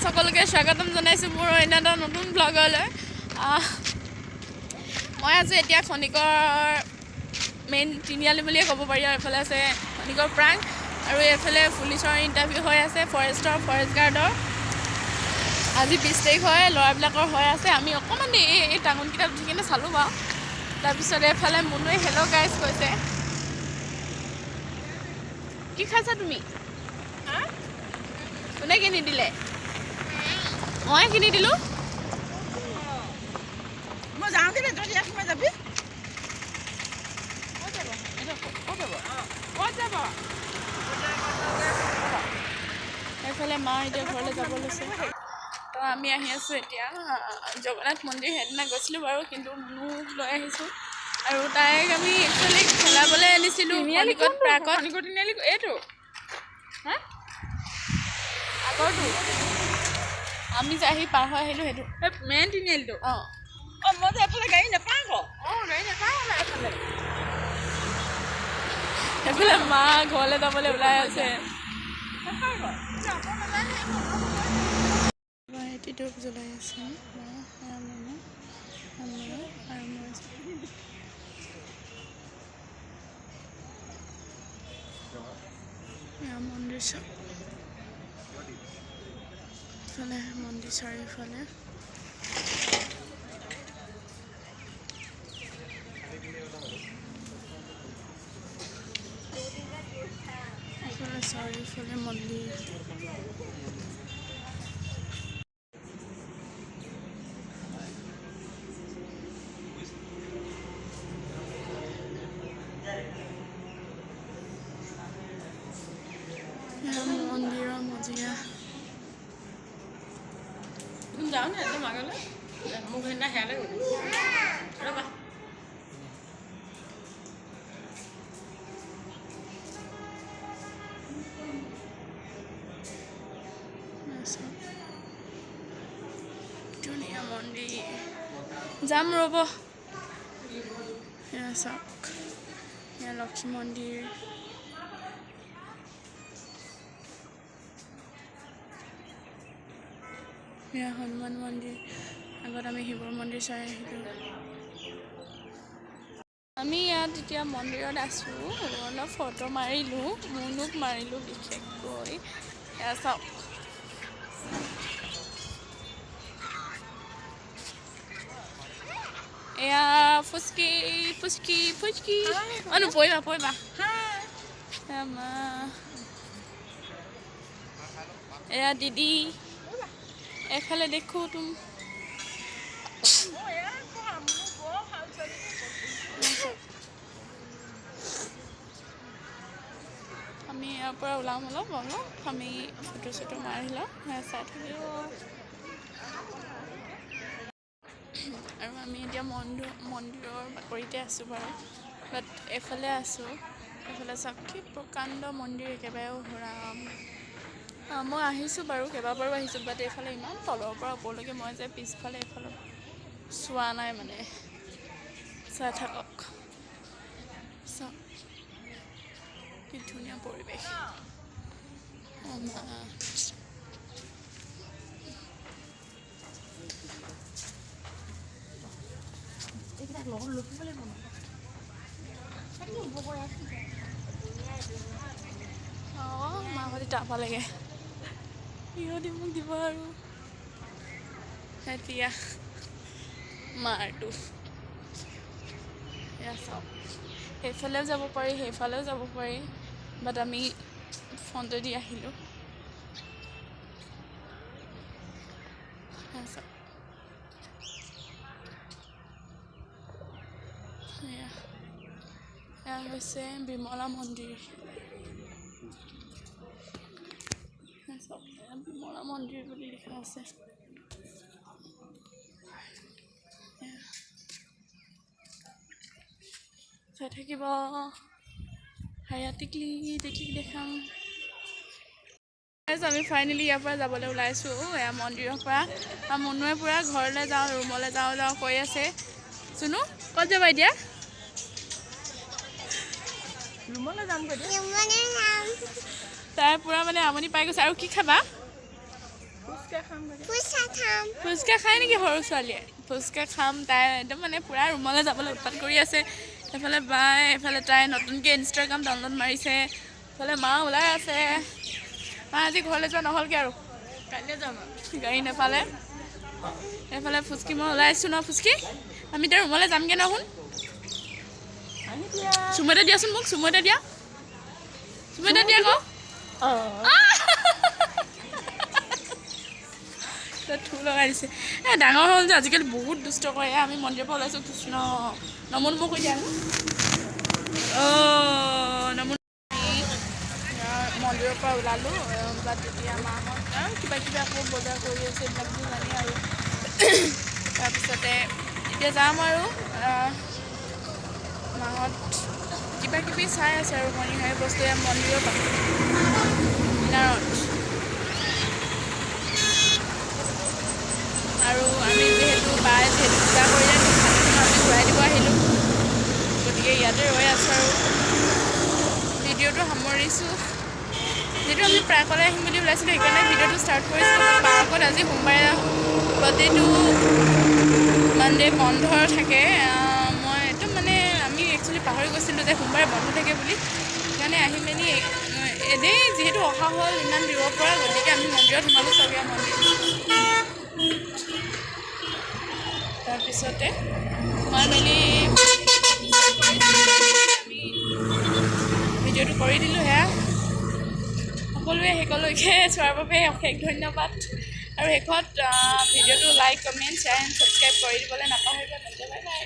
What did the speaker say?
সকলোকে স্বাগতম জনাইছোঁ মোৰ অন্য এটা নতুন ব্লগলৈ। মই আছোঁ এতিয়া খনিকৰ মেইন তিনিআলি বুলিয়ে ক'ব পাৰি। আৰু এইফালে আছে খনিকৰ প্ৰাং আৰু এইফালে পুলিচৰ ইণ্টাৰভিউ হৈ আছে ফৰেষ্ট গাৰ্ডৰ। আজি 20 তাৰিখ হয়, ল'ৰাবিলাকৰ হৈ আছে। আমি অকণমান এই টাঙনকেইটাত উঠি কিনে চালোঁ বাৰু। তাৰপিছত এইফালে মুনুৱে হেল্ল' গাইজ কৈছে। কি খাইছা তুমি? কোনে কিনি দিলে? মই কিনি দিলোঁ। মই যাওঁ কিন্তু তই ইয়াত সোমাই যাবি। ক'ত যাব? এইফালে মা এতিয়া ঘৰলৈ যাব লৈছে। তো আমি আহি আছোঁ এতিয়া জগন্নাথ মন্দিৰ। সেইদিনা গৈছিলোঁ বাৰু, কিন্তু মুনুক লৈ আহিছোঁ। আৰু তাইক আমি একচুৱেলি খেলাবলৈ আনিছিলোঁ খনিকত প্ৰাকত। খনিকৰ তিনিআলি এইটো হা আগৰটো আমি যে আহি পাৰ হৈ আহিলোঁ সেইটো মেইন তিনিআলিটো। অঁ মই যে এফালে গাড়ী নাপাওঁ আকৌ। গাড়ী নাপাওঁ এইফালে। সেইফালে মা ঘৰলৈ যাবলৈ ওলাই আছে। ধূপ জ্বলাই আছে মন্দিৰ চাৰিওফালে মন্দিৰ চাৰিওফালে চাৰিওফালে মন্দিৰ। মন্দিৰৰ মজিয়া যাওঁ নে একদম আগলৈ মোক সেইদিনা হেয়ালৈ গ'লো ৰ'বা। ধুনীয়া মন্দিৰ যাম ৰ'ব। এয়া চাওক, এয়া লক্ষ্মী মন্দিৰ। এয়া হনুমান মন্দিৰ। আগত আমি শিৱ মন্দিৰ চাই আহিলোঁ। আমি ইয়াত এতিয়া মন্দিৰত আছোঁ। অলপ ফটো মাৰিলোঁ, মুনুক মাৰিলোঁ বিশেষকৈ। এয়া চাওক, এয়া ফুচকি পৰিবা মা। এয়া দিদি এফালে দেখোঁ তুম। আমি ইয়াৰ পৰা ওলাম অলপ আমি ফটো চটো মাৰি লওঁ, চাই থাকিব। আৰু আমি এতিয়া মন্দিৰৰ বাকৰিতে আছোঁ বাৰু, বাট এইফালে আছোঁ। এইফালে চাওক কি প্ৰকাণ্ড মন্দিৰ, একেবাৰে ৰাম। মই আহিছোঁ বাৰু, কেইবাবাৰো আহিছোঁ, বাট এইফালে ইমান তলৰ পৰা ওপৰলৈকে মই যে পিছফালে এইফালে চোৱা নাই মানে। চাই থাকক, চাওক কি ধুনীয়া পৰিৱেশ। মাহঁতি তাৰপা লাগে, সিহঁতি মোক দিব আৰু এতিয়া মাৰটো। এয়া চাওক, সেইফালেও যাব পাৰি সেইফালেও যাব পাৰি, বাট আমি ফ্ৰণ্টেদি আহিলোঁ। চাওক এয়া হৈছে বিমলা মন্দিৰ। বিমলা মন্দিৰ বুলি লিখা আছে। চাই থাকিব, হায়াতিকলি দেখাম। আমি ফাইনেলি ইয়াৰ পৰা যাবলৈ ওলাইছোঁ, এয়া মন্দিৰৰ পৰা। আৰু মুনুৱে পূৰা ঘৰলৈ যাওঁ, ৰুমলৈ যাওঁ কৈ আছে। চুনু ক'ত যাবা এতিয়া? ৰুমলৈ যাম তাই পূৰা মানে আমনি পাই গৈছে। আৰু কি খাবা? ফুচকা খায় নেকি সৰু ছোৱালীয়ে? ফুচকা খাম, তাই একদম মানে পূৰা ৰুমলৈ যাবলৈ উৎপাত কৰি আছে। এফালে বাই, এফালে তাই নতুনকৈ ইনষ্টাগ্ৰাম ডাউনলোড মাৰিছে, এফালে মা ওলাই আছে। মা আজি ঘৰলৈ যোৱা নহ'লগৈ আৰু, কাইলৈ যাম গাড়ী নেপালে। এফালে ফুচকি মই ওলাই আছোঁ ন, ফুচকি আমি এতিয়া ৰুমলৈ যামগৈ ন। শুন চুমু এটা দিয়াচোন মোক, চুমু এটা দিয়া, চুমু এটা দিয়া আকৌ। থু লগাই দিছে। ডাঙৰ হ'ল যে আজিকালি বহুত দুষ্ট কৰে। আমি মন্দিৰৰ পৰা ওলাইছোঁ। কৃষ্ণ নমন মোক কৈ দিয়া মন্দিৰৰ পৰা ওলালোঁ। বাট এতিয়া মাহঁত কিবা কিবি আকৌ বজাৰ কৰি আছে, এইবিলাকতো জানেই আৰু। তাৰপিছতে এতিয়া যাম আৰু মাহঁত কিবা কিবি চাই আছে আৰু মণিহাৰী বস্তু মন্দিৰৰ কিনাৰত। আৰু আমি যিহেতু বাই যিহেতু পূজা কৰিলে আমি ঘূৰাই দিব আহিলোঁ, গতিকে ইয়াতে ৰৈ আছোঁ আৰু ভিডিঅ'টো সামৰিছোঁ। যিহেতু আমি প্ৰাকলৈ আহিম বুলি ওলাইছিলোঁ, সেইকাৰণে ভিডিঅ'টো ষ্টাৰ্ট কৰিছোঁ। পাৰ্কত আজি সোমবাৰে প্ৰতিটো মানডে বন্ধ থাকে। মই একদম মানে আমি একচুৱেলি পাহৰি গৈছিলোঁ যে সোমবাৰে বন্ধ থাকে বুলি। সেইকাৰণে আহি মেলি এনেই যিহেতু অহা হ'ল ইমান দূৰৰ পৰা, গতিকে আমি মন্দিৰত সোমালোঁ, চবীয়া মন্দিৰ। তাৰপিছতে সোমাই মেলি ভিডিঅ'টো কৰি দিলোঁ। সেয়া সকলোৱে শেষলৈকে চোৱাৰ বাবে অশেষ ধন্যবাদ। আৰু শেষত ভিডিঅ'টো like, comment, share and subscribe কৰি দিবলৈ নাপাহৰিব। Bye bye.